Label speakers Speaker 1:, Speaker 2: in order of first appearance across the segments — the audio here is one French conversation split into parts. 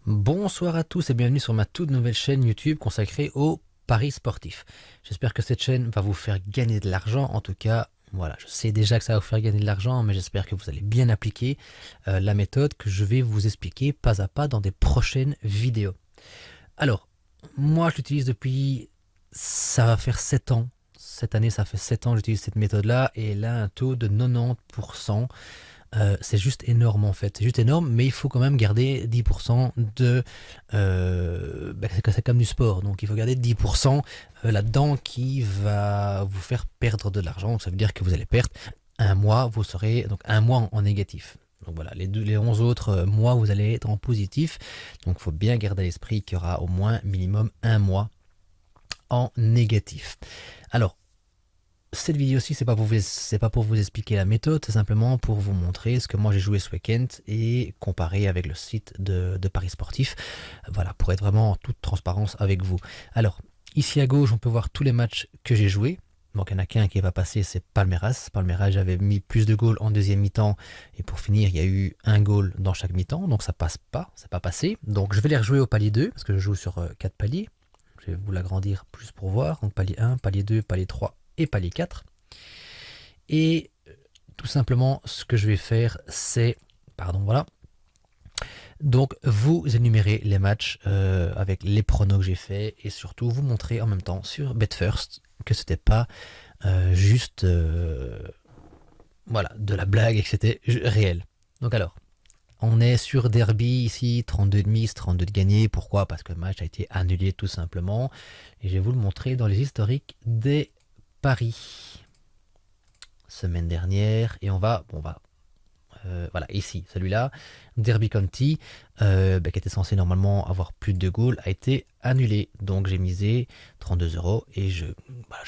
Speaker 1: Bonsoir à tous et bienvenue sur ma toute nouvelle chaîne YouTube consacrée aux paris sportifs. J'espère que cette chaîne va vous faire gagner de l'argent. En tout cas, voilà, je sais déjà que ça va vous faire gagner de l'argent, mais j'espère que vous allez bien appliquer la méthode que je vais vous expliquer pas à pas dans des prochaines vidéos. Alors, moi je l'utilise depuis, ça va faire 7 ans. Cette année, ça fait 7 ans que j'utilise cette méthode-là et elle a un taux de 90%. C'est juste énorme en fait, c'est juste énorme, mais il faut quand même garder 10% de... c'est comme du sport, donc il faut garder 10% là-dedans qui va vous faire perdre de l'argent, donc ça veut dire que vous allez perdre un mois, vous serez donc un mois en négatif. Donc voilà, les 11 autres mois, vous allez être en positif, donc il faut bien garder à l'esprit qu'il y aura au moins minimum un mois en négatif. Alors, cette vidéo-ci, c'est pas pour vous expliquer la méthode, c'est simplement pour vous montrer ce que moi j'ai joué ce week-end et comparer avec le site de Paris Sportif. Voilà, pour être vraiment en toute transparence avec vous. Alors, ici à gauche, on peut voir tous les matchs que j'ai joués. Donc il n'y en a qu'un qui va passer, c'est Palmeiras. Palmeiras, j'avais mis plus de goals en deuxième mi-temps. Et pour finir, il y a eu un goal dans chaque mi-temps. Donc ça passe pas, c'est pas passé. Donc je vais les rejouer au palier 2, parce que je joue sur 4 paliers. Je vais vous l'agrandir plus pour voir. Donc palier 1, palier 2, palier 3 et palier 4. Et tout simplement, ce que je vais faire, c'est... Pardon, voilà. Donc, vous énumérez les matchs avec les pronos que j'ai fait et surtout vous montrer en même temps sur BetFirst que c'était pas juste voilà, de la blague et que c'était réel. Donc alors, on est sur Derby ici, 32 de mise, 32 de gagné. Pourquoi? Parce que le match a été annulé tout simplement. Et je vais vous le montrer dans les historiques des paris. Semaine dernière. Et on va voilà, ici, celui-là, Derby County, qui était censé normalement avoir plus de goals, a été annulé. Donc j'ai misé 32 euros et je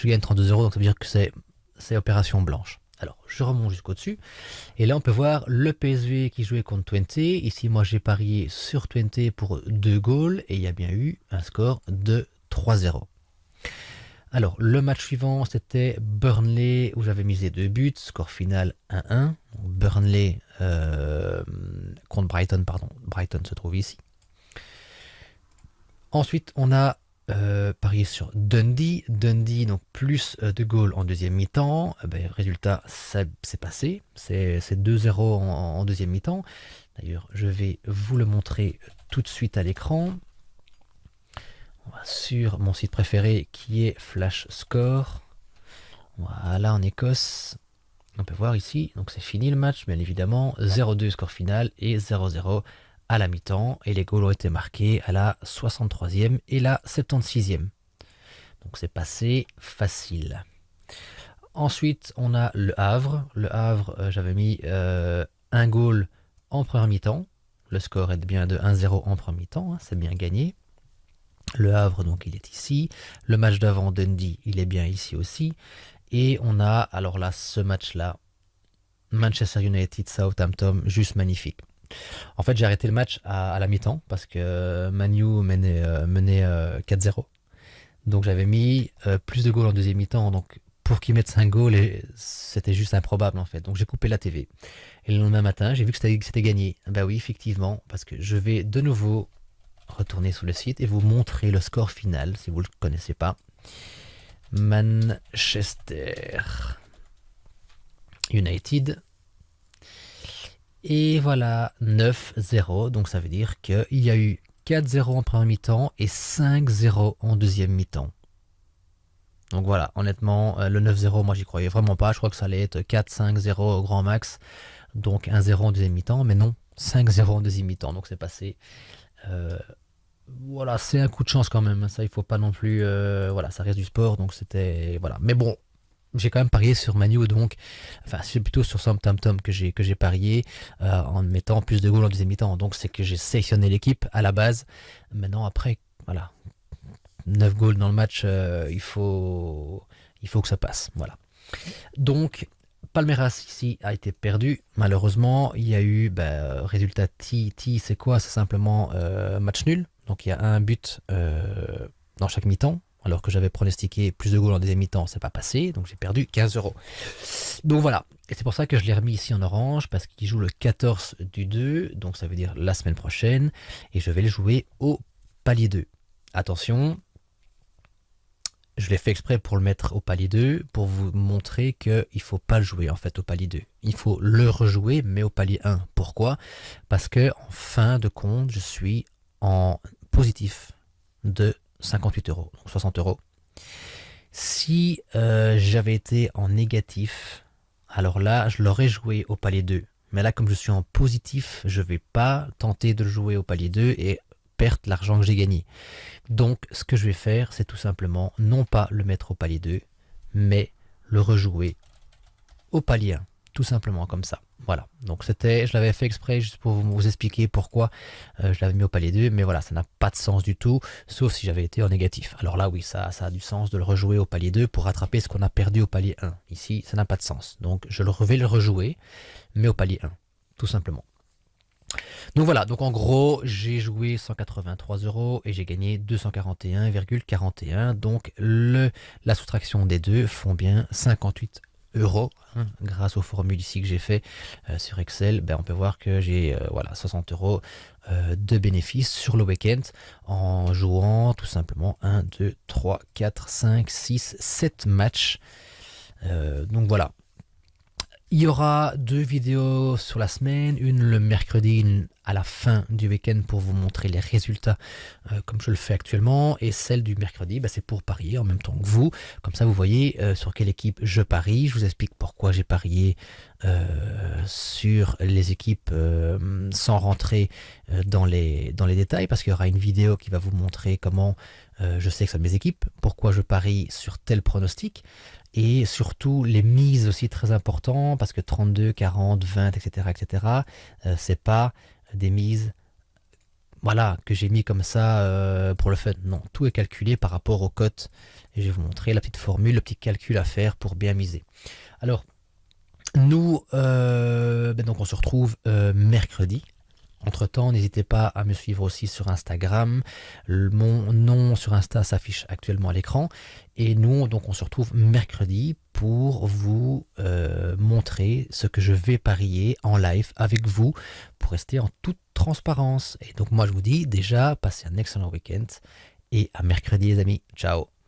Speaker 1: gagne 32 euros, donc ça veut dire que c'est opération blanche. Alors, je remonte jusqu'au-dessus. Et là, on peut voir le PSV qui jouait contre 20. Ici, moi, j'ai parié sur 20 pour 2 goals. Et il y a bien eu un score de 3-0. Alors, le match suivant, c'était Burnley, où j'avais misé 2 buts. Score final 1-1. Burnley contre Brighton, pardon. Brighton se trouve ici. Ensuite, on a parié sur Dundee. Dundee, donc plus de goals en deuxième mi-temps. Résultat, ça s'est passé. C'est 2-0 en deuxième mi-temps. D'ailleurs, je vais vous le montrer tout de suite à l'écran. On va sur mon site préféré qui est Flash Score. Voilà, en Écosse. On peut voir ici, donc c'est fini le match, bien évidemment. 0-2 score final et 0-0 à la mi-temps. Et les goals ont été marqués à la 63e et la 76e. Donc c'est passé facile. Ensuite, on a Le Havre. Le Havre, j'avais mis un goal en première mi-temps. Le score est bien de 1-0 en première mi-temps, hein, c'est bien gagné. Le Havre, donc il est ici. Le match d'avant, Dundee, il est bien ici aussi. Et on a, alors là, ce match-là, Manchester United, Southampton, juste magnifique. En fait, j'ai arrêté le match à la mi-temps parce que Manu menait 4-0. Donc j'avais mis plus de goals en deuxième mi-temps. Donc pour qu'ils mettent 5 goals, c'était juste improbable en fait. Donc j'ai coupé la TV. Et le lendemain matin, j'ai vu que c'était gagné. Ben oui, effectivement, parce que je vais de nouveau retourner sur le site et vous montrer le score final si vous ne le connaissez pas. Manchester United. Et voilà, 9-0. Donc ça veut dire qu'il y a eu 4-0 en première mi-temps et 5-0 en deuxième mi-temps. Donc voilà, honnêtement, le 9-0, moi j'y croyais vraiment pas. Je crois que ça allait être 4-5-0 au grand max. Donc 1-0 en deuxième mi-temps. Mais non, 5-0 en deuxième mi-temps. Donc c'est passé. Voilà, c'est un coup de chance quand même. Ça, il faut pas non plus. Voilà, ça reste du sport. Donc c'était. Voilà. Mais bon, j'ai quand même parié sur Manu, donc, enfin, c'est plutôt sur Southampton que j'ai parié en mettant plus de goals en deuxième mi-temps. Donc, c'est que j'ai sélectionné l'équipe à la base. Maintenant, après, voilà, 9 goals dans le match, il faut que ça passe. Voilà. Donc, Palmeiras ici a été perdu. Malheureusement, il y a eu résultat T, c'est quoi? C'est simplement match nul. Donc, il y a un but dans chaque mi-temps. alors que j'avais pronostiqué plus de goals en deuxième mi-temps, c'est pas passé, donc j'ai perdu 15 euros. Donc voilà, et c'est pour ça que je l'ai remis ici en orange, parce qu'il joue le 14 du 2, donc ça veut dire la semaine prochaine, et je vais le jouer au palier 2. Attention, je l'ai fait exprès pour le mettre au palier 2, pour vous montrer qu'il ne faut pas le jouer en fait au palier 2. Il faut le rejouer, mais au palier 1. Pourquoi? Parce que en fin de compte, je suis en positif de 58 euros, donc 60 euros. Si j'avais été en négatif, alors là, je l'aurais joué au palier 2. Mais là, comme je suis en positif, je ne vais pas tenter de le jouer au palier 2 et perdre l'argent que j'ai gagné. Donc, ce que je vais faire, c'est tout simplement non pas le mettre au palier 2, mais le rejouer au palier 1. Tout simplement comme ça. Voilà. Donc, je l'avais fait exprès juste pour vous expliquer pourquoi je l'avais mis au palier 2, mais voilà, ça n'a pas de sens du tout, sauf si j'avais été en négatif. Alors là, oui, ça a du sens de le rejouer au palier 2 pour rattraper ce qu'on a perdu au palier 1. Ici, ça n'a pas de sens. Donc, je vais le rejouer, mais au palier 1, tout simplement. Donc voilà, donc en gros, j'ai joué 183 euros et j'ai gagné 241,41. Donc la soustraction des deux font bien 58 euros. Grâce aux formules ici que j'ai fait sur Excel, on peut voir que j'ai 60 euros de bénéfices sur le week-end en jouant tout simplement 1, 2, 3, 4, 5, 6, 7 matchs. Donc voilà. Il y aura 2 vidéos sur la semaine, une le mercredi, une à la fin du week-end pour vous montrer les résultats comme je le fais actuellement. Et celle du mercredi, c'est pour parier en même temps que vous. Comme ça, vous voyez sur quelle équipe je parie. Je vous explique pourquoi j'ai parié sur les équipes sans rentrer dans les détails. Parce qu'il y aura une vidéo qui va vous montrer comment je sélectionne mes équipes, pourquoi je parie sur tel pronostic. Et surtout les mises aussi très importantes parce que 32, 40, 20, etc. C'est pas des mises que j'ai mis comme ça pour le fun. Non, tout est calculé par rapport aux cotes. Et je vais vous montrer la petite formule, le petit calcul à faire pour bien miser. Alors, nous, donc on se retrouve mercredi. Entre-temps, n'hésitez pas à me suivre aussi sur Instagram. Mon nom sur Insta s'affiche actuellement à l'écran. Et nous, donc, on se retrouve mercredi pour vous montrer ce que je vais parier en live avec vous pour rester en toute transparence. Et donc, moi, je vous dis déjà, passez un excellent week-end et à mercredi, les amis. Ciao!